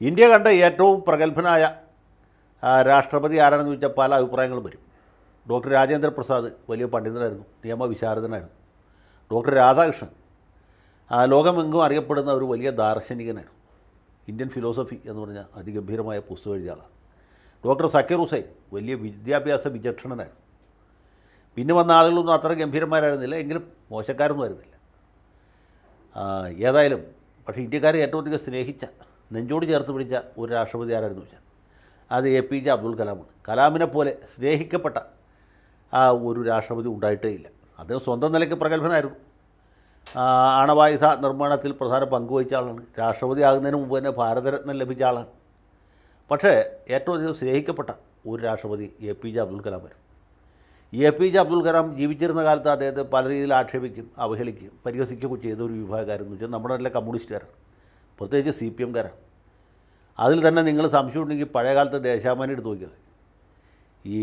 India കണ്ട ഏറ്റവും പ്രഗത്ഭനായ രാഷ്ട്രപതി ആരാണെന്ന് ചോദിച്ചാൽ പല അഭിപ്രായങ്ങളും വരും. ഡോക്ടർ രാജേന്ദ്ര പ്രസാദ് വലിയ പണ്ഡിതനായിരുന്നു, നിയമവിശാരദനായിരുന്നു. ഡോക്ടർ രാധാകൃഷ്ണൻ ലോകമെങ്ങും അറിയപ്പെടുന്ന ഒരു വലിയ ദാർശനികനായിരുന്നു. ഇന്ത്യൻ ഫിലോസഫി എന്ന് പറഞ്ഞ അതിഗംഭീരമായ പുസ്തകം എഴുതിയ ആളാണ്. ഡോക്ടർ സക്കീർ ഹുസൈൻ വലിയ വിദ്യാഭ്യാസ വിചക്ഷണനായിരുന്നു. പിന്നെ വന്ന ആളുകളൊന്നും അത്ര ഗംഭീരന്മാരായിരുന്നില്ല, എങ്കിലും മോശക്കാരൊന്നും ആയിരുന്നില്ല. ഏതായാലും പക്ഷേ ഇന്ത്യക്കാരെ ഏറ്റവും അധികം സ്നേഹിച്ച, നെഞ്ചോട് ചേർത്ത് പിടിച്ച ഒരു രാഷ്ട്രപതി ആരായിരുന്നു വെച്ചാൽ അത് APJ അബ്ദുൽ കലാമാണ്. കലാമിനെ പോലെ സ്നേഹിക്കപ്പെട്ട ഒരു രാഷ്ട്രപതി ഉണ്ടായിട്ടേ ഇല്ല. അദ്ദേഹം സ്വന്തം നിലയ്ക്ക് പ്രഗത്ഭനായിരുന്നു. ആണവായുധ നിർമ്മാണത്തിൽ പ്രധാന പങ്കുവഹിച്ച ആളാണ്. രാഷ്ട്രപതി ആകുന്നതിന് മുമ്പ് തന്നെ ഭാരതരത്നം ലഭിച്ച ആളാണ്. പക്ഷേ ഏറ്റവും അധികം സ്നേഹിക്കപ്പെട്ട ഒരു രാഷ്ട്രപതി APJ അബ്ദുൽ കലാമായിരുന്നു. ഈ APJ അബ്ദുൽ കലാം ജീവിച്ചിരുന്ന കാലത്ത് അദ്ദേഹത്തെ പല രീതിയിൽ ആക്ഷേപിക്കും, അവഹേളിക്കുകയും പരിഹസിക്കുകയൊക്കെ ചെയ്ത ഒരു വിഭാഗക്കാരെന്ന് വെച്ചാൽ നമ്മുടെ നല്ല കമ്മ്യൂണിസ്റ്റുകാരാണ്, പ്രത്യേകിച്ച് CPMകാരാണ്. അതിൽ തന്നെ നിങ്ങൾ സംശയമുണ്ടെങ്കിൽ പഴയകാലത്തെ ദേശാഭിമാനി എടുത്ത് നോക്കിയത്. ഈ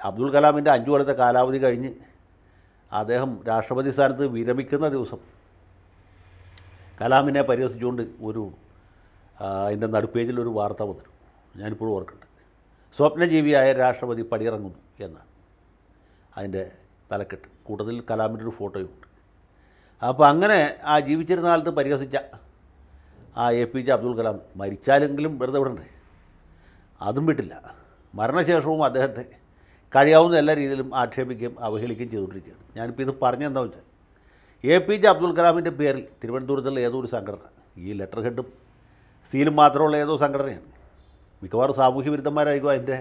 അബ്ദുൽ കലാമിൻ്റെ 5 കൊല്ലത്തെ കാലാവധി കഴിഞ്ഞ് അദ്ദേഹം രാഷ്ട്രപതി സ്ഥാനത്ത് വിരമിക്കുന്ന ദിവസം കലാമിനെ പരിഹസിച്ചുകൊണ്ട് അതിൻ്റെ നടുപ്പേജിലൊരു വാർത്ത വന്നിരുന്നു. ഞാനിപ്പോഴും ഓർക്കുന്നുണ്ട്. സ്വപ്നജീവിയായ രാഷ്ട്രപതി പടിയിറങ്ങുന്നു എന്നാണ് അതിൻ്റെ തലക്കെട്ട്. കൂട്ടത്തിൽ കലാമിൻ്റെ ഒരു ഫോട്ടോയുമുണ്ട്. അപ്പോൾ അങ്ങനെ ജീവിച്ചിരുന്ന കാലത്ത് പരിഹസിച്ച APJ അബ്ദുൽ കലാം മരിച്ചാലെങ്കിലും വെറുതെ വിടണ്ടേ? അതും വിട്ടില്ല. മരണശേഷവും അദ്ദേഹത്തെ കഴിയാവുന്ന എല്ലാ രീതിയിലും ആക്ഷേപിക്കുകയും അവഹേളിക്കുകയും ചെയ്തുകൊണ്ടിരിക്കുകയാണ്. ഞാനിപ്പോൾ ഇത് പറഞ്ഞെന്താ വെച്ചാൽ APJ അബ്ദുൽ കലാമിൻ്റെ പേരിൽ തിരുവനന്തപുരത്തുള്ള ഏതോ ഒരു സംഘടന, ഈ ലെറ്റർ ഹെഡും സീലും മാത്രമുള്ള ഏതോ സംഘടനയാണ്, മിക്കവാറും സാമൂഹ്യ വിരുദ്ധന്മാരായിരിക്കും അതിൻ്റെ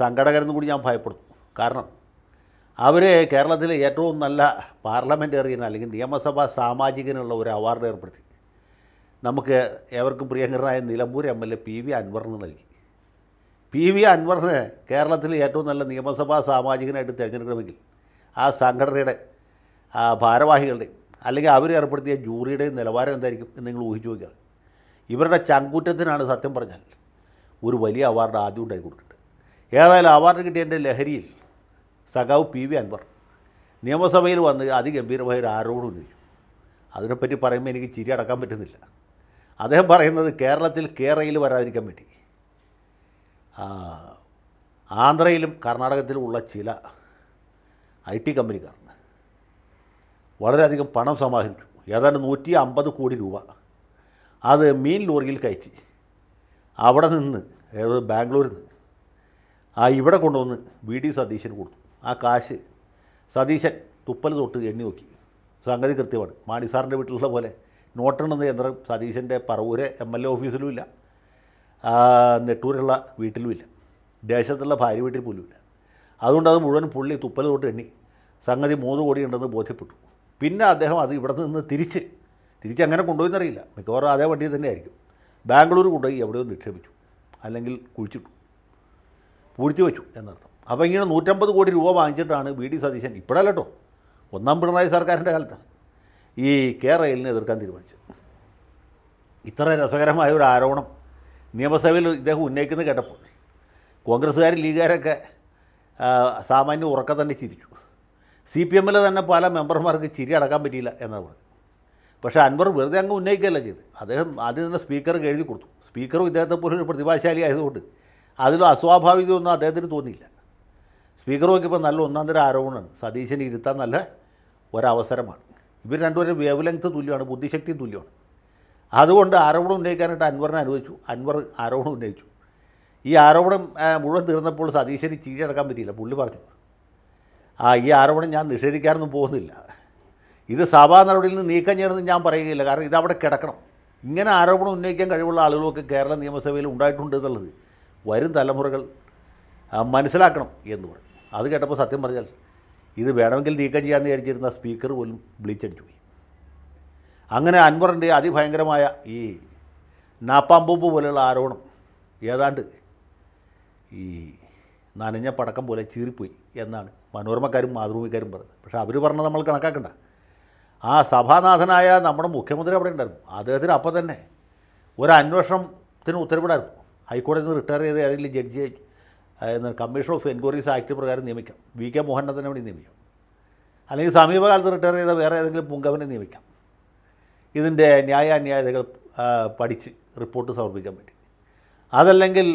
സംഘടകരെന്നും കൂടി ഞാൻ ഭയപ്പെടുന്നു. കാരണം അവർ കേരളത്തിലെ ഏറ്റവും നല്ല പാർലമെൻറ്റേറിയൻ അല്ലെങ്കിൽ നിയമസഭാ സാമാജികനുള്ള ഒരു അവാർഡ് ഏർപ്പെടുത്തി നമുക്ക് ഏവർക്കും പ്രിയങ്കരനായ നിലമ്പൂർ MLA PV അൻവറിന് നൽകി. PV അൻവറിനെ കേരളത്തിലെ ഏറ്റവും നല്ല നിയമസഭാ സാമാജികനായിട്ട് തിരഞ്ഞെടുക്കണമെങ്കിൽ ആ സംഘടനയുടെ ഭാരവാഹികളുടെയും അല്ലെങ്കിൽ അവർ ഏർപ്പെടുത്തിയ ജൂറിയുടെയും നിലവാരം എന്തായിരിക്കും എന്ന് നിങ്ങൾ ഊഹിച്ചു നോക്കിയാൽ. ഇവരുടെ ചങ്കൂറ്റത്തിനാണ് സത്യം പറഞ്ഞാൽ ഒരു വലിയ അവാർഡ് ആദ്യം ഉണ്ടായി കൊടുക്കുന്നത്. ഏതായാലും അവാർഡ് കിട്ടിയതിൻ്റെ ലഹരിയിൽ സഖാവ് PV അൻവർ നിയമസഭയിൽ വന്ന് അതിഗംഭീരമായ ഒരു ആരോപണം ഉന്നയിച്ചു. അതിനെപ്പറ്റി പറയുമ്പോൾ എനിക്ക് ചിരി അടക്കാൻ പറ്റുന്നില്ല. അദ്ദേഹം പറയുന്നത് കേരളത്തിൽ കേരയിൽ വരാതിരിക്കാൻ വേണ്ടി ആന്ധ്രയിലും കർണാടകത്തിലും ഉള്ള ചില IT കമ്പനിക്കാർ വളരെയധികം പണം സമാഹരിച്ചു. ഏതാണ്ട് 150 കോടി രൂപ അത് മീൻ ലോറിയിൽ കയറ്റി അവിടെ നിന്ന് ബാംഗ്ലൂരിൽ നിന്ന് ഇവിടെ കൊണ്ടുവന്ന് VD സതീശന് കൊടുത്തു. ആ കാശ് സതീശൻ തുപ്പൽ തൊട്ട് എണ്ണി നോക്കി. സംഗതി കൃത്യമാണ്. മാണി സാറിൻ്റെ വീട്ടിലുള്ള പോലെ നോട്ടെണ്ണുന്ന യന്ത്രം സതീശൻ്റെ പറവൂരെ MLA ഓഫീസിലുമില്ല, നെട്ടൂരുള്ള വീട്ടിലുമില്ല, ദേശത്തുള്ള ഭാര്യ വീട്ടിൽ പോലുമില്ല. അതുകൊണ്ട് അത് മുഴുവൻ പുള്ളി തുപ്പൽ തൊട്ട് എണ്ണി സംഗതി 3 കോടി ഉണ്ടെന്ന് ബോധ്യപ്പെട്ടു. പിന്നെ അദ്ദേഹം അത് ഇവിടെ നിന്ന് തിരിച്ച് അങ്ങനെ കൊണ്ടുപോയെന്നറിയില്ല, മിക്കവാറും അതേ വണ്ടിയിൽ തന്നെ ആയിരിക്കും, ബാംഗ്ലൂർ കൊണ്ടുപോയി എവിടെയോ നിക്ഷേപിച്ചു, അല്ലെങ്കിൽ കുഴിച്ചിട്ടു, പൂഴ്ത്തി വെച്ചു എന്നർത്ഥം. അപ്പോൾ ഇങ്ങനെ 150 കോടി രൂപ വാങ്ങിച്ചിട്ടാണ് VD സതീശൻ, ഇപ്പോഴല്ല കേട്ടോ, 1ാം പിണറായി സർക്കാരിൻ്റെ കാലത്താണ് ഈ കേരളിനെ എതിർക്കാൻ തീരുമാനിച്ചത്. ഇത്ര രസകരമായ ഒരു ആരോപണം നിയമസഭയിൽ ഇദ്ദേഹം ഉന്നയിക്കുന്നത് കേട്ടപ്പോൾ കോൺഗ്രസ്സുകാരും ലീഗുകാരൊക്കെ സാമാന്യം ഉറക്കം തന്നെ ചിരിച്ചു. CPMൽ തന്നെ പല മെമ്പർമാർക്ക് ചിരി അടക്കാൻ പറ്റിയില്ല എന്നാണ് പറഞ്ഞത്. പക്ഷേ അൻവർ വെറുതെ അങ്ങ് ഉന്നയിക്കുകയല്ല ചെയ്ത്. അദ്ദേഹം ആദ്യം തന്നെ സ്പീക്കർക്ക് എഴുതി കൊടുത്തു. സ്പീക്കറും ഇദ്ദേഹത്തെ പോലൊരു പ്രതിഭാശാലി ആയതുകൊണ്ട് അതിലും അസ്വാഭാവികമൊന്നും അദ്ദേഹത്തിന് തോന്നിയില്ല. സ്പീക്കർ നോക്കിയപ്പോൾ നല്ല 1ാം തരം ആരോപണമാണ്. സതീശനെ ഇരുത്താൻ നല്ല ഒരവസരമാണ്. ഇവർ രണ്ടുപേരും വേവ് ലെങ്ത് തുല്യമാണ്, ബുദ്ധിശക്തിയും തുല്യമാണ്. അതുകൊണ്ട് ആരോപണം ഉന്നയിക്കാനായിട്ട് അൻവറിനെ അനുവദിച്ചു. അൻവർ ആരോപണം ഉന്നയിച്ചു. ഈ ആരോപണം മുഴുവൻ തീർന്നപ്പോൾ സതീശന് ചിരിയടക്കാൻ പറ്റിയില്ല. പുള്ളി പറഞ്ഞു, ഈ ആരോപണം ഞാൻ നിഷേധിക്കാനൊന്നും പോകുന്നില്ല, ഇത് സഭാ നടപടിയിൽ നിന്ന് നീക്കം ചെയ്യണമെന്ന് ഞാൻ പറയുകയില്ല, കാരണം ഇതവിടെ കിടക്കണം. ഇങ്ങനെ ആരോപണം ഉന്നയിക്കാൻ കഴിവുള്ള ആളുകളൊക്കെ കേരള നിയമസഭയിൽ ഉണ്ടായിട്ടുണ്ട് എന്നുള്ളത് വരും തലമുറകൾ മനസ്സിലാക്കണം എന്ന് പറയും. അത് കേട്ടപ്പോൾ സത്യം പറഞ്ഞാൽ ഇത് വേണമെങ്കിൽ നീക്കം ചെയ്യാമെന്ന് വിചാരിച്ചിരുന്ന സ്പീക്കർ പോലും ബ്ലീച്ചടിച്ചു പോയി. അങ്ങനെ അൻവറിൻ്റെ അതിഭയങ്കരമായ ഈ നാപ്പാമ്പൂമ്പ് പോലെയുള്ള ആരോപണം ഏതാണ്ട് ഈ നനഞ്ഞ പടക്കം പോലെ ചീറിപ്പോയി എന്നാണ് മനോരമക്കാരും മാതൃഭൂമിക്കാരും പറഞ്ഞത്. പക്ഷേ അവർ പറഞ്ഞത് നമ്മൾ കണക്കാക്കണ്ട. ആ സഭാനാഥനായ നമ്മുടെ മുഖ്യമന്ത്രി അവിടെ ഉണ്ടായിരുന്നു. അദ്ദേഹത്തിന് അപ്പം തന്നെ ഒരു അന്വേഷണത്തിന് ഉത്തരവിടായിരുന്നു. ഹൈക്കോടതിയിൽ നിന്ന് റിട്ടയർ ചെയ്ത് ഏതെങ്കിലും ജഡ്ജിയെ കമ്മീഷൻ ഓഫ് എൻക്വയറീസ് ആക്ട് പ്രകാരം നിയമിക്കാം. VK മോഹനെ തന്നെ വേണ്ടി നിയമിക്കാം, അല്ലെങ്കിൽ സമീപകാലത്ത് റിട്ടയർ ചെയ്ത വേറെ ഏതെങ്കിലും പുങ്കവനെ നിയമിക്കാം. ഇതിൻ്റെ ന്യായാന്യായതകൾ പഠിച്ച് റിപ്പോർട്ട് സമർപ്പിക്കാൻ വേണ്ടി. അതല്ലെങ്കിൽ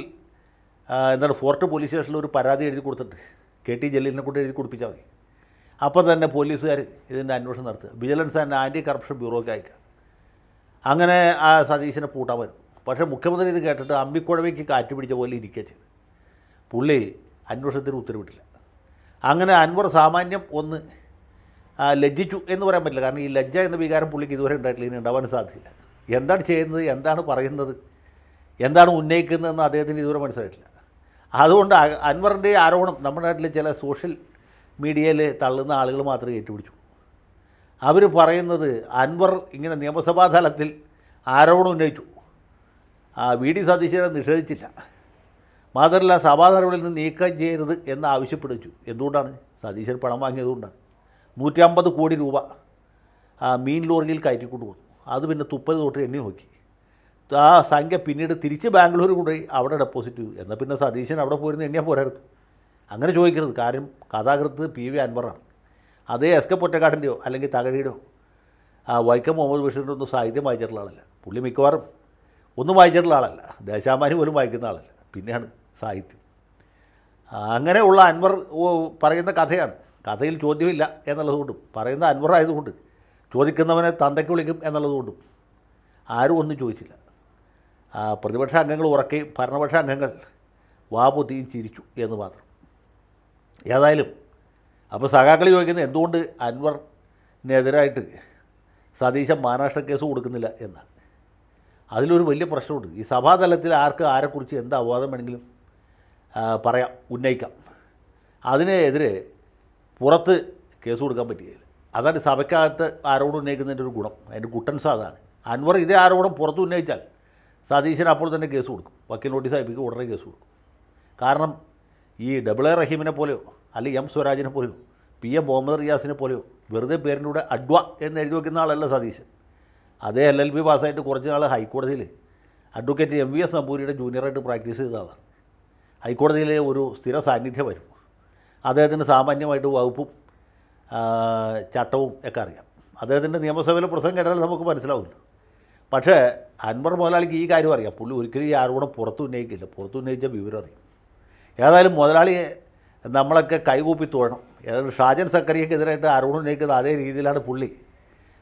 എന്താണ് ഫോർട്ട് പോലീസ് സ്റ്റേഷനിൽ ഒരു പരാതി എഴുതി കൊടുത്തിട്ട് KT ജലീലിനെ കൊണ്ട് എഴുതി കൊടുപ്പിച്ചാൽ മതി. അപ്പോൾ തന്നെ പോലീസുകാർ ഇതിൻ്റെ അന്വേഷണം നടത്തുക, വിജിലൻസ് ആൻഡ് ആൻറ്റി കറപ്ഷൻ ബ്യൂറോയ്ക്ക് അയക്കുക. അങ്ങനെ ആ സതീശനെ പൂട്ടാൻ വരും. പക്ഷേ മുഖ്യമന്ത്രി ഇത് കേട്ടിട്ട് അമ്മിക്കുഴവയ്ക്ക് കാറ്റ് പിടിച്ച പോലെ ഇരിക്കുക ചെയ്തു. പുള്ളി അന്വേഷണത്തിന് ഉത്തരവിട്ടില്ല. അങ്ങനെ അൻവർ സാമാന്യം ഒന്ന് ലജ്ജിച്ചു എന്ന് പറയാൻ പറ്റില്ല. കാരണം ഈ ലജ്ജ എന്ന വികാരം പുള്ളിക്ക് ഇതുവരെ ഉണ്ടായിട്ടില്ല, ഇനി ഉണ്ടാവാൻ സാധ്യതയില്ല. എന്താണ് ചെയ്യുന്നത്, എന്താണ് പറയുന്നത്, എന്താണ് ഉന്നയിക്കുന്നതെന്ന് അദ്ദേഹത്തിന് ഇതുവരെ മനസ്സിലായിട്ടില്ല. അതുകൊണ്ട് അൻവറിൻ്റെ ആരോപണം നമ്മുടെ നാട്ടിൽ ചില സോഷ്യൽ മീഡിയയിൽ തള്ളുന്ന ആളുകൾ മാത്രമേ ഏറ്റുപിടിച്ചു. അവർ പറയുന്നത് അൻവർ ഇങ്ങനെ നിയമസഭാ തലത്തിൽ ആരോപണം ഉന്നയിച്ചു, VD സതീശനെ നിഷേധിച്ചില്ല, മാത്രമല്ല സഭാ നടപടിയിൽ നിന്ന് നീക്കം ചെയ്യരുത് എന്ന് ആവശ്യപ്പെടുച്ചു. എന്തുകൊണ്ടാണ്? സതീശൻ പണം വാങ്ങിയതുകൊണ്ടാണ്. 150 കോടി രൂപ മീൻ ലോറിയിൽ കയറ്റിക്കൊണ്ട് പോകുന്നു. അത് പിന്നെ 30 തൊട്ട് എണ്ണി നോക്കി. ആ സംഖ്യ പിന്നീട് തിരിച്ച് ബാംഗ്ലൂർ കൊണ്ടുപോയി അവിടെ ഡെപ്പോസിറ്റ് ചെയ്തു. എന്നാൽ പിന്നെ സതീശൻ അവിടെ പോയിരുന്ന് എണ്ണിയാൽ പോരായിരുന്നു. അങ്ങനെ ചോദിക്കരുത്. കാര്യം കഥാകൃത്ത് PV അൻവറാണ്. അതേ SK പൊറ്റക്കാട്ടിൻ്റെയോ അല്ലെങ്കിൽ തകഴിയുടെയോ വൈക്കം മുഹമ്മദ് ബഷീറിൻ്റെ ഒന്നും സാഹിത്യം വായിച്ചിട്ടുള്ള ആളല്ല. പുള്ളി മിക്കവാറും ഒന്നും വായിച്ചിട്ടുള്ള ആളല്ല. ദേശാഭിമാനി പോലും വായിക്കുന്ന ആളല്ല. പിന്നെയാണ് സാഹിത്യം. അങ്ങനെയുള്ള അൻവർ പറയുന്ന കഥയാണ്. കഥയിൽ ചോദ്യമില്ല എന്നുള്ളതുകൊണ്ടും പറയുന്ന അൻവർ ആയതുകൊണ്ട് ചോദിക്കുന്നവനെ തന്തയ്ക്ക് വിളിക്കും എന്നുള്ളതുകൊണ്ടും ആരും ഒന്നും ചോദിച്ചില്ല. പ്രതിപക്ഷ അംഗങ്ങൾ ഉറക്കുകയും ഭരണപക്ഷ അംഗങ്ങൾ വാപൊത്തിയും ചിരിച്ചു എന്ന് മാത്രം. ഏതായാലും അപ്പോൾ സഖാക്കൾ ചോദിക്കുന്നത് എന്തുകൊണ്ട് അൻവറിനെതിരായിട്ട് സതീശൻ മാനനഷ്ട കേസ് കൊടുക്കുന്നില്ല എന്നാണ്. അതിലൊരു വലിയ പ്രശ്നമുണ്ട്. ഈ സഭാതലത്തിൽ ആർക്ക് ആരെക്കുറിച്ച് എന്ത് അപവാദം വേണമെങ്കിലും പറയാം, ഉന്നയിക്കാം. അതിനെതിരെ പുറത്ത് കേസ് കൊടുക്കാൻ പറ്റുകയില്ല. അതാണ് സഭയ്ക്കകത്ത് ആരോപണം ഉന്നയിക്കുന്നതിൻ്റെ ഒരു ഗുണം. അതിൻ്റെ കുട്ടൻസ് അതാണ്. അൻവർ ഇതേ ആരോപണം പുറത്ത് ഉന്നയിച്ചാൽ സതീശൻ അപ്പോൾ തന്നെ കേസ് കൊടുക്കും. വക്കീൽ നോട്ടീസ് അയപ്പിക്കും, ഉടനെ കേസ് കൊടുക്കും. കാരണം ഈ AA റഹീമിനെ പോലെയോ അല്ലെങ്കിൽ M സ്വരാജിനെ പോലെയോ PM മുഹമ്മദ് റിയാസിനെ പോലെയോ വെറുതെ പേരിൻ്റെ കൂടെ അഡ്വ എന്ന് എഴുതി വയ്ക്കുന്ന ആളല്ല സതീശൻ. അതേ LLB പാസ്സായിട്ട് കുറച്ച് നാൾ ഹൈക്കോടതിയിൽ അഡ്വക്കേറ്റ് MVS നമ്പൂരിയുടെ ജൂനിയറായിട്ട് പ്രാക്ടീസ് ചെയ്ത ആളാണ്. ഹൈക്കോടതിയിലെ ഒരു സ്ഥിര സാന്നിധ്യമായിരുന്നു. അദ്ദേഹത്തിന് സാമാന്യമായിട്ട് വകുപ്പും ചട്ടവും ഒക്കെ അറിയാം. അദ്ദേഹത്തിൻ്റെ നിയമസഭയിലെ പ്രസംഗം കേട്ടാൽ നമുക്ക് മനസ്സിലാവില്ല. പക്ഷേ അൻവർ മുതലാളിക്ക് ഈ കാര്യം അറിയാം. പുള്ളി ഒരിക്കലും ഈ ആരോപണം പുറത്ത് ഉന്നയിക്കില്ല. പുറത്ത് ഉന്നയിച്ച വിവരം അറിയും. ഏതായാലും മുതലാളിയെ നമ്മളൊക്കെ കൈകൂപ്പി തോഴണം. ഏതായാലും ഷാജൻ സക്കറിയക്കെതിരായിട്ട് ആരോപണം ഉന്നയിക്കുന്നത് അതേ രീതിയിലാണ് പുള്ളി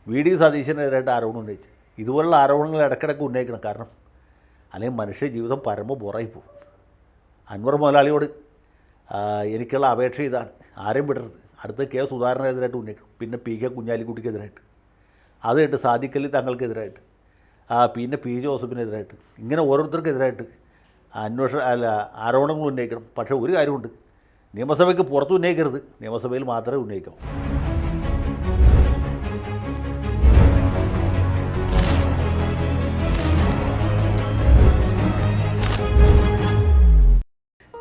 VD സതീശനെതിരായിട്ട് ആരോപണം ഉന്നയിച്ചത്. ഇതുപോലുള്ള ആരോപണങ്ങൾ ഇടയ്ക്കിടയ്ക്ക് ഉന്നയിക്കണം. കാരണം അല്ലെങ്കിൽ മനുഷ്യ ജീവിതം പരമ ബോറായിപ്പോവും. അൻവർ മുതലാളിയോട് എനിക്കുള്ള അപേക്ഷ ഇതാണ്, ആരെയും വിടരുത്. അടുത്ത K സുധാകരനെതിരായിട്ട് ഉന്നയിക്കണം. പിന്നെ PK കുഞ്ഞാലിക്കുട്ടിക്കെതിരായിട്ട്, അത് കേട്ട് സാദിഖലി തങ്ങൾക്കെതിരായിട്ട്, പിന്നെ P ജോസഫിനെതിരായിട്ട്, ഇങ്ങനെ ഓരോരുത്തർക്കെതിരായിട്ട് ആരോപണങ്ങൾ ഉന്നയിക്കണം. പക്ഷേ ഒരു കാര്യമുണ്ട്, നിയമസഭയ്ക്ക് പുറത്ത് ഉന്നയിക്കരുത്, നിയമസഭയിൽ മാത്രമേ ഉന്നയിക്കാവൂ.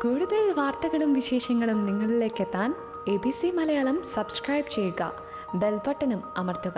കൂടുതൽ വാർത്തകളും വിശേഷങ്ങളും നിങ്ങളിലേക്ക് എത്താൻ ABC മലയാളം സബ്സ്ക്രൈബ് ചെയ്യുക, ബെൽ ബട്ടണും അമർത്തുക.